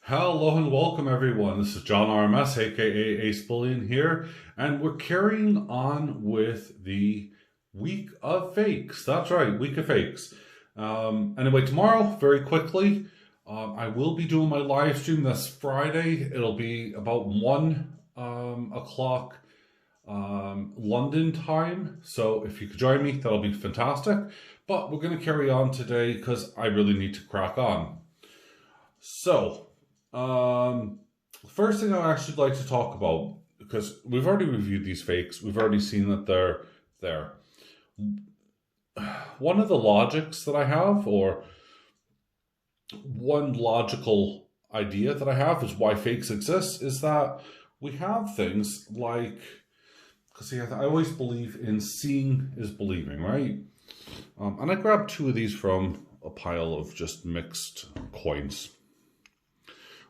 Hello and welcome everyone. This is John RMS, aka AceBullion here, and we're carrying on with the week of fakes. That's right, week of fakes. Anyway, tomorrow, very quickly, I will be doing my live stream this Friday. It'll be about 1 o'clock London time. So if you could join me, that'll be fantastic. But we're going to carry on today because I really need to crack on. So, first thing I actually like to talk about, because we've already reviewed these fakes, we've already seen that they're there. One of the logics that I have, or one logical idea that I have is why fakes exist, is that we have things like, because I always believe in seeing is believing, right? And I grabbed 2 of these from a pile of just mixed coins.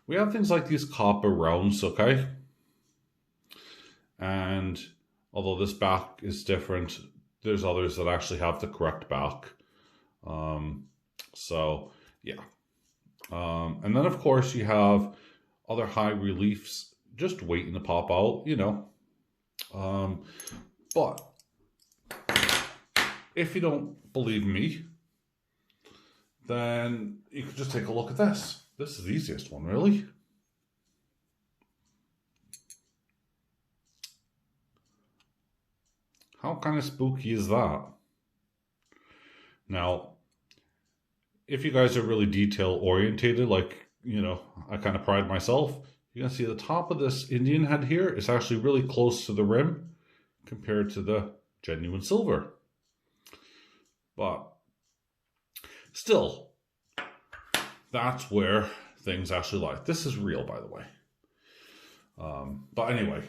We have things like these copper rounds, okay? And although this back is different, there's others that actually have the correct back. So, yeah. And then, of course, you have other high reliefs just waiting to pop out, you know. But if you don't believe me, then you can just take a look at this. This is the easiest one, really. How kind of spooky is that? Now, if you guys are really detail orientated, like, you know, I kind of pride myself, you can see the top of this Indian head here is actually really close to the rim compared to the genuine silver. But still, that's where things actually lie. This is real, by the way. But anyway,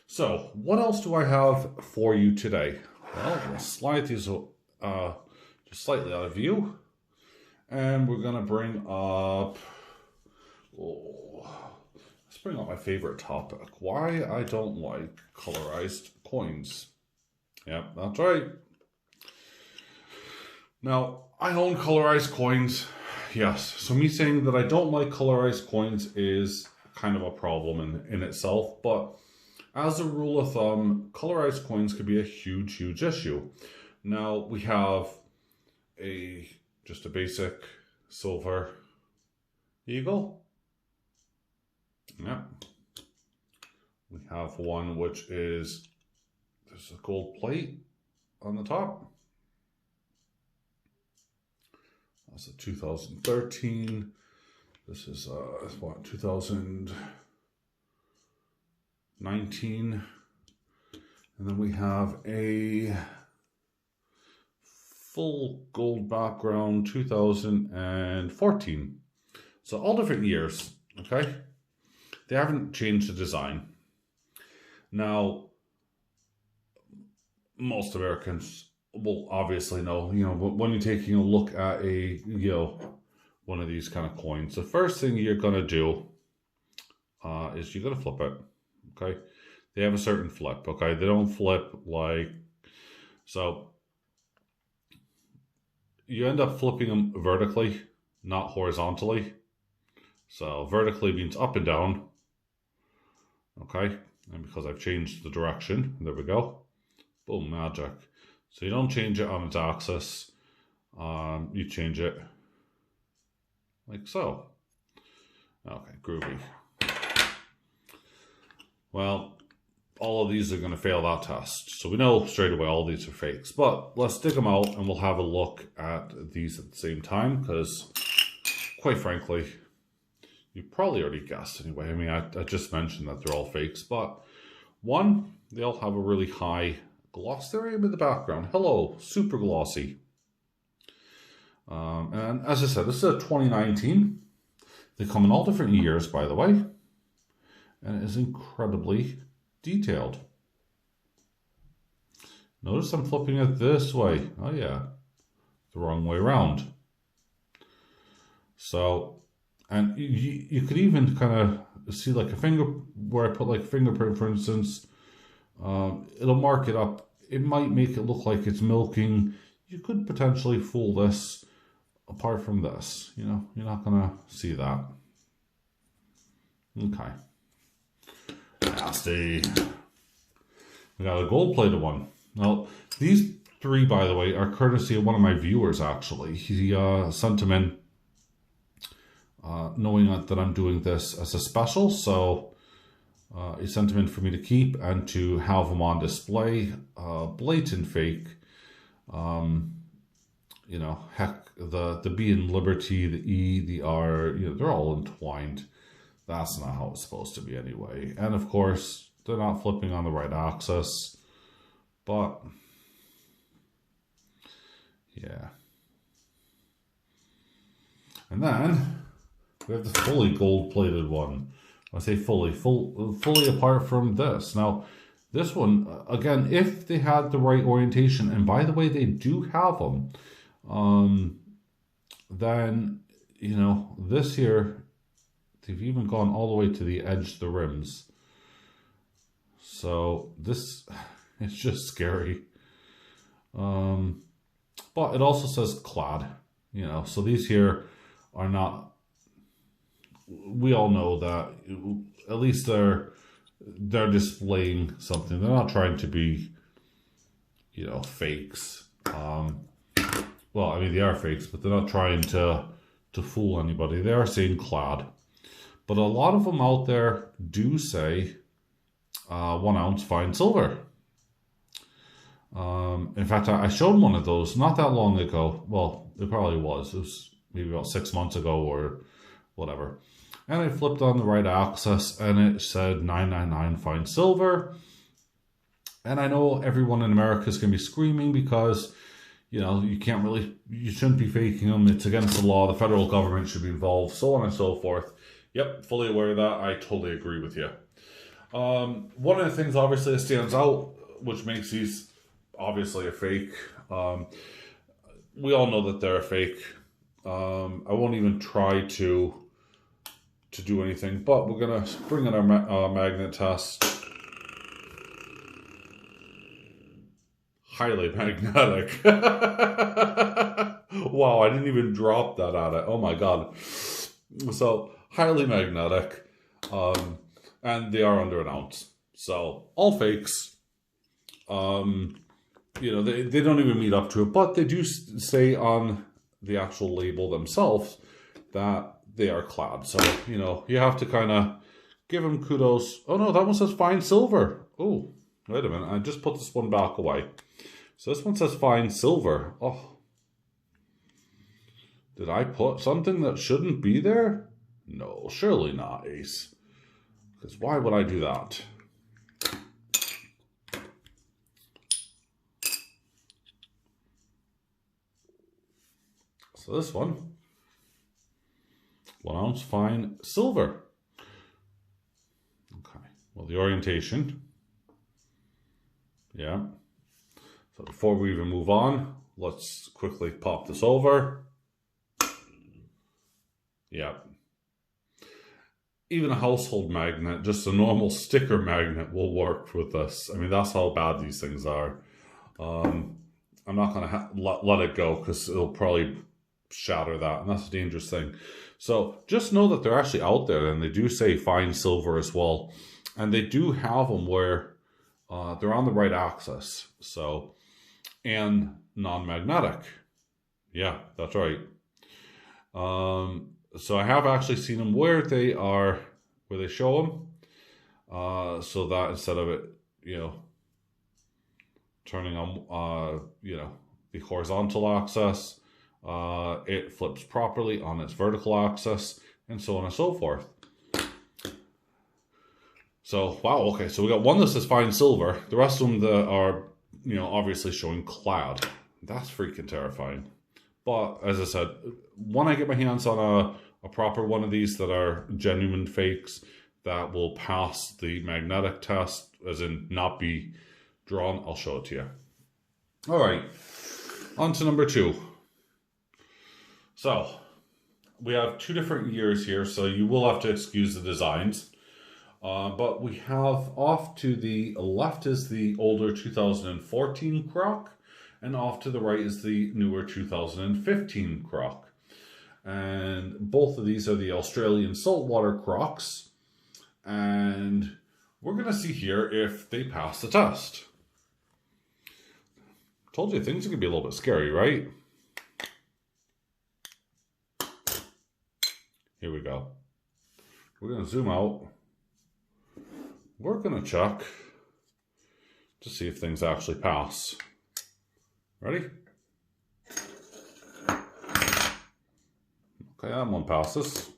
so what else do I have for you today? Well, we'll slide these just slightly out of view, and we're gonna bring up. Let's bring up my favorite topic: why I don't like colorized coins. Yep, that's right. Now, I own colorized coins. Yes, so me saying that I don't like colorized coins is kind of a problem in itself, but as a rule of thumb, colorized coins could be a huge issue. Now, we have just a basic silver eagle. Yeah. We have one which is, there's a gold plate on the top. That's a 2013. This is what, 2019. And then we have a full gold background, 2014. So all different years, okay? They haven't changed the design. Now, most Americans will obviously know, you know, when you're taking a look at one of these kind of coins, the first thing you're going to do is you're going to flip it, okay? They have a certain flip, okay? They don't flip like, so you end up flipping them vertically, not horizontally. So vertically means up and down, okay? And because I've changed the direction, there we go. Boom, magic. So you don't change it on its axis, you change it like so. Okay, groovy. Well, all of these are going to fail that test. So we know straight away all these are fakes, but let's dig them out and we'll have a look at these at the same time, because quite frankly, you probably already guessed anyway. I mean, I just mentioned that they're all fakes, but one, they all have a really high gloss there in the background. Hello, super glossy. And as I said, this is a 2019. They come in all different years, by the way. And it is incredibly detailed. Notice I'm flipping it this way. Oh yeah, the wrong way around. So, and you could even kind of see like a finger, where I put like fingerprint, for instance. It'll mark it up. It might make it look like it's milking. You could potentially fool this apart from this. You know, you're not going to see that. Okay. Nasty. We got a gold-plated one. Now, these three, by the way, are courtesy of one of my viewers, actually. He sent them in knowing that I'm doing this as a special, so he sent them in for me to keep and to have them on display. Blatant fake. You know, heck, the B in Liberty, the E, the R, you know, they're all entwined. That's not how it's supposed to be anyway. And of course, they're not flipping on the right axis. But, yeah. And then, we have the fully gold-plated one. I say fully apart from this. Now, this one, again, if they had the right orientation, and by the way, they do have them, then, you know, this here, they've even gone all the way to the edge of the rims. So this, it's just scary. But it also says clad, you know, so these here are not, we all know that at least they're displaying something. They're not trying to be, you know, fakes. Well, I mean, they are fakes, but they're not trying to fool anybody. They are saying clad. But a lot of them out there do say 1 ounce fine silver. In fact, I showed one of those not that long ago. Well, it probably was. It was maybe about 6 months ago or whatever. And I flipped on the right axis and it said 999 fine silver. And I know everyone in America is going to be screaming because, you know, you shouldn't be faking them. It's against the law. The federal government should be involved, so on and so forth. Yep, fully aware of that. I totally agree with you. One of the things obviously that stands out, which makes these obviously a fake. We all know that they're a fake. I won't even try to do anything, but we're gonna bring in our magnet test. Highly magnetic. Wow, I didn't even drop that at it. Oh my god. So highly magnetic, and they are under 1 ounce. So all fakes. You know, they don't even meet up to it, but they do say on the actual label themselves that they are clad. So, you know, you have to kind of give them kudos. Oh no, that one says fine silver. Oh, wait a minute. I just put this one back away. So this one says fine silver. Oh. Did I put something that shouldn't be there? No, surely not, Ace. Because why would I do that? So this one, 1 ounce fine silver. Okay, well, the orientation. Yeah. So before we even move on, let's quickly pop this over. Yeah. Even a household magnet, just a normal sticker magnet, will work with this. I mean, that's how bad these things are. I'm not going to let it go because it'll probably shatter that, and that's a dangerous thing. So just know that they're actually out there, and they do say fine silver as well. And they do have them where they're on the right axis. So, and non-magnetic. Yeah, that's right. So I have actually seen them where they are, where they show them, so that instead of it, you know, turning on, you know, the horizontal axis, it flips properly on its vertical axis, and so on and so forth. So, wow, okay, so we got one that says fine silver. The rest of them that are, you know, obviously showing clad. That's freaking terrifying. But, as I said, when I get my hands on a proper one of these that are genuine fakes that will pass the magnetic test, as in not be drawn, I'll show it to you. All right, on to number 2. So, we have 2 different years here, so you will have to excuse the designs. But we have off to the left is the older 2014 croc, and off to the right is the newer 2015 croc. And both of these are the Australian saltwater crocs. and we're going to see here if they pass the test. Told you things are going to be a little bit scary, right? Here we go. We're going to zoom out. We're going to check to see if things actually pass. Ready? Okay, that one passes.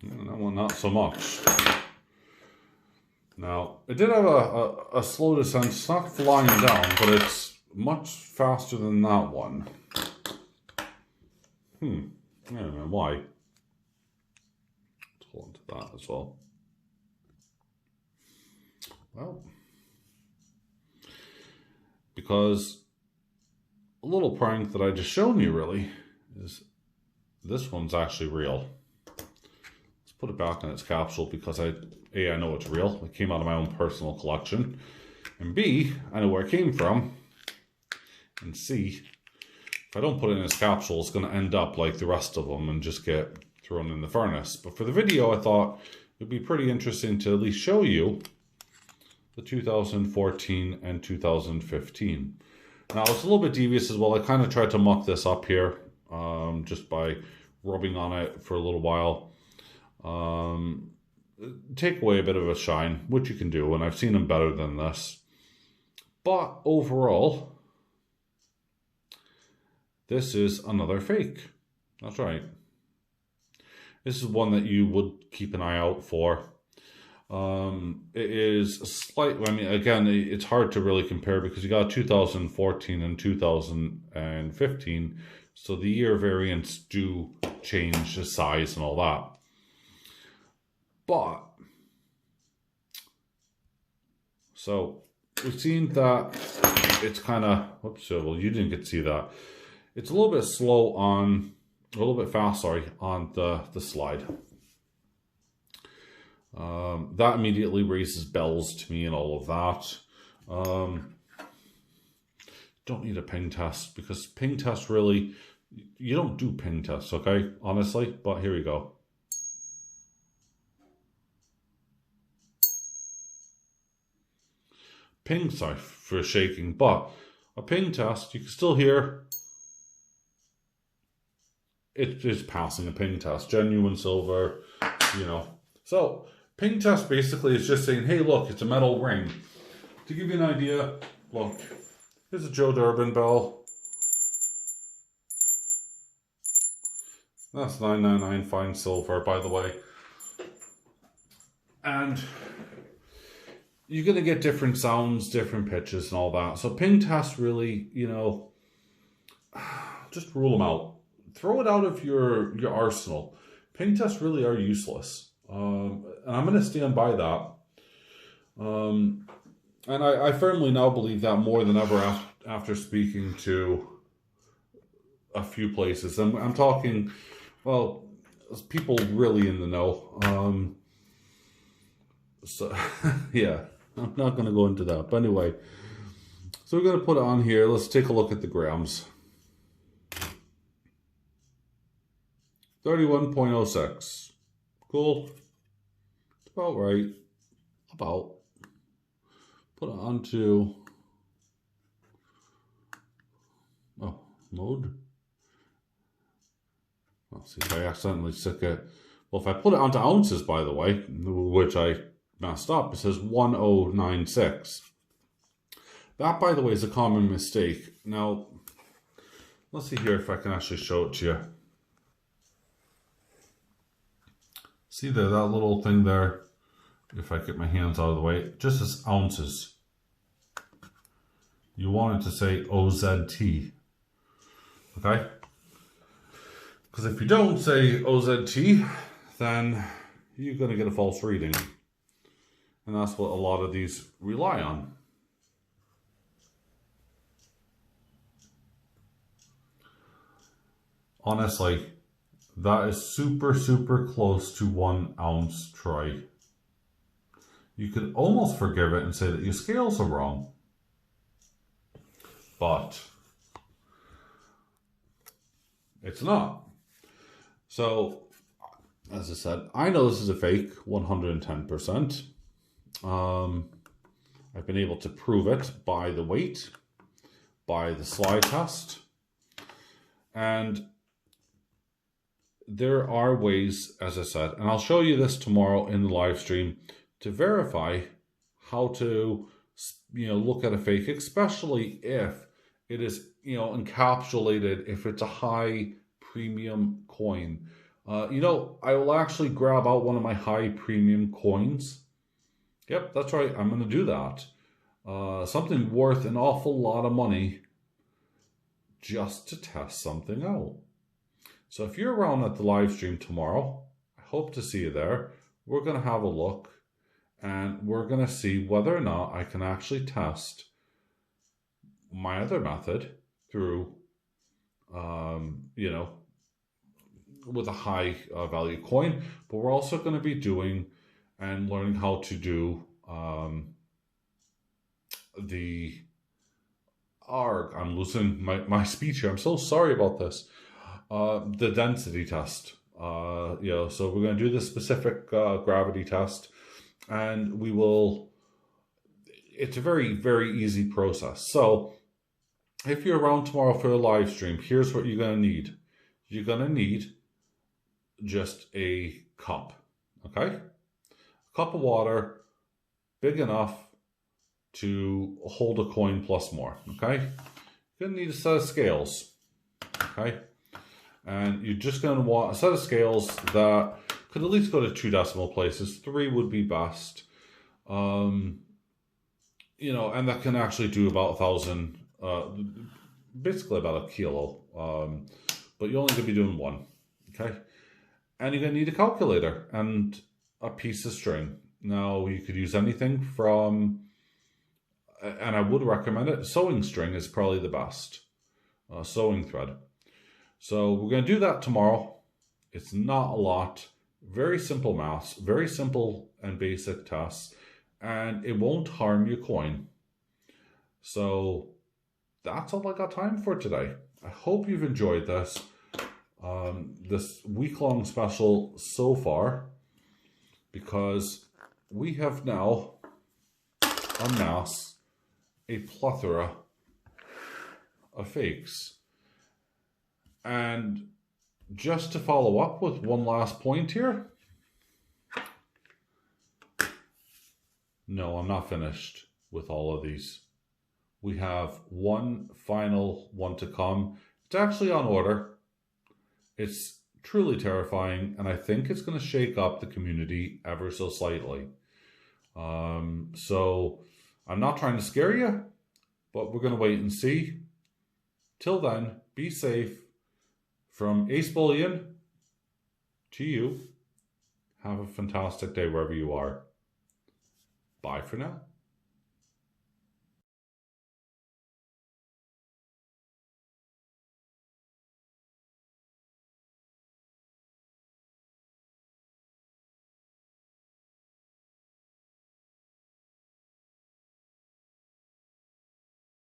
And that one not so much. Now, it did have a slow descent. It's not flying down, but it's much faster than that one. I don't know why. Let's hold on to that as well. Well, because a little prank that I just shown you really is this one's actually real. Let's put it back in its capsule because A, I know it's real. It came out of my own personal collection. And B, I know where it came from. And C, if I don't put it in its capsule, it's going to end up like the rest of them and just get thrown in the furnace. But for the video, I thought it'd be pretty interesting to at least show you the 2014 and 2015. Now, it's a little bit devious as well. I kind of tried to muck this up here just by rubbing on it for a little while. Take away a bit of a shine, which you can do, and I've seen them better than this. But overall, this is another fake. That's right. This is one that you would keep an eye out for. It is slightly, I mean, again, it's hard to really compare because you got 2014 and 2015. So the year variants do change the size and all that. But, so we've seen that it's kind of, whoops, well, you didn't get to see that. It's a little bit slow on, a little bit fast, sorry, on the slide. That immediately raises bells to me and all of that. Don't need a ping test because ping test really, you don't do ping tests, okay, honestly, but here we go. Ping, sorry for shaking, but a ping test, you can still hear it is passing a ping test, genuine silver, you know. So ping test basically is just saying, hey, look, it's a metal ring. To give you an idea, look, here's a Joe Durbin bell. That's 999 fine silver, by the way. And you're going to get different sounds, different pitches and all that. So ping test really, you know, just rule them out. Throw it out of your arsenal. Ping tests really are useless. And I'm going to stand by that. And I firmly now believe that more than ever after speaking to a few places. And I'm talking, well, people really in the know. So, yeah, I'm not going to go into that. But anyway, so we're going to put it on here. Let's take a look at the grams. 31.06. Cool. It's about right. About. Put it onto, oh, mode. Let's see if I accidentally stick it. Well, if I put it onto ounces, by the way, which I messed up, it says 1096. That, by the way, is a common mistake. Now, let's see here if I can actually show it to you. See there, that little thing there, if I get my hands out of the way, just as ounces. You want it to say OZT, okay? Because if you don't say OZT, then you're going to get a false reading. And that's what a lot of these rely on. Honestly, that is super, super close to 1 ounce troy. You could almost forgive it and say that your scales are wrong. But It's not. So, as I said, I know this is a fake 110%. I've been able to prove it by the weight, by the slide test, and there are ways, as I said, and I'll show you this tomorrow in the live stream, to verify how to, look at a fake, especially if it is, encapsulated, if it's a high premium coin. I will actually grab out one of my high premium coins. Yep, that's right, I'm going to do that. Something worth an awful lot of money just to test something out. So if you're around at the live stream tomorrow, I hope to see you there. We're going to have a look and we're going to see whether or not I can actually test my other method through, with a high value coin. But we're also going to be doing and learning how to do I'm losing my speech here. I'm so sorry about this. The density test. So we're going to do the specific gravity test, and we will. It's a very, very easy process. So if you're around tomorrow for the live stream, here's what you're going to need. You're going to need just a cup, okay? A cup of water, big enough to hold a coin plus more, okay? You're going to need a set of scales, okay? And you're just going to want a set of scales that could at least go to 2 decimal places. 3 would be best. And that can actually do about 1,000, basically about a kilo. But you're only going to be doing 1, okay? And you're going to need a calculator and a piece of string. Now, you could use anything from, and I would recommend it, sewing string is probably the best. Sewing thread. So we're going to do that tomorrow. It's not a lot. Very simple maths, very simple and basic tests, and it won't harm your coin. So that's all I got time for today. I hope you've enjoyed this. This week-long special so far, because we have now amassed a plethora of fakes. And just to follow up with one last point here. No, I'm not finished with all of these. We have one final one to come. It's actually on order. It's truly terrifying, and I think it's going to shake up the community ever so slightly. So I'm not trying to scare you, but we're going to wait and see. Till then, be safe. From AceBullion to you, have a fantastic day wherever you are. Bye for now.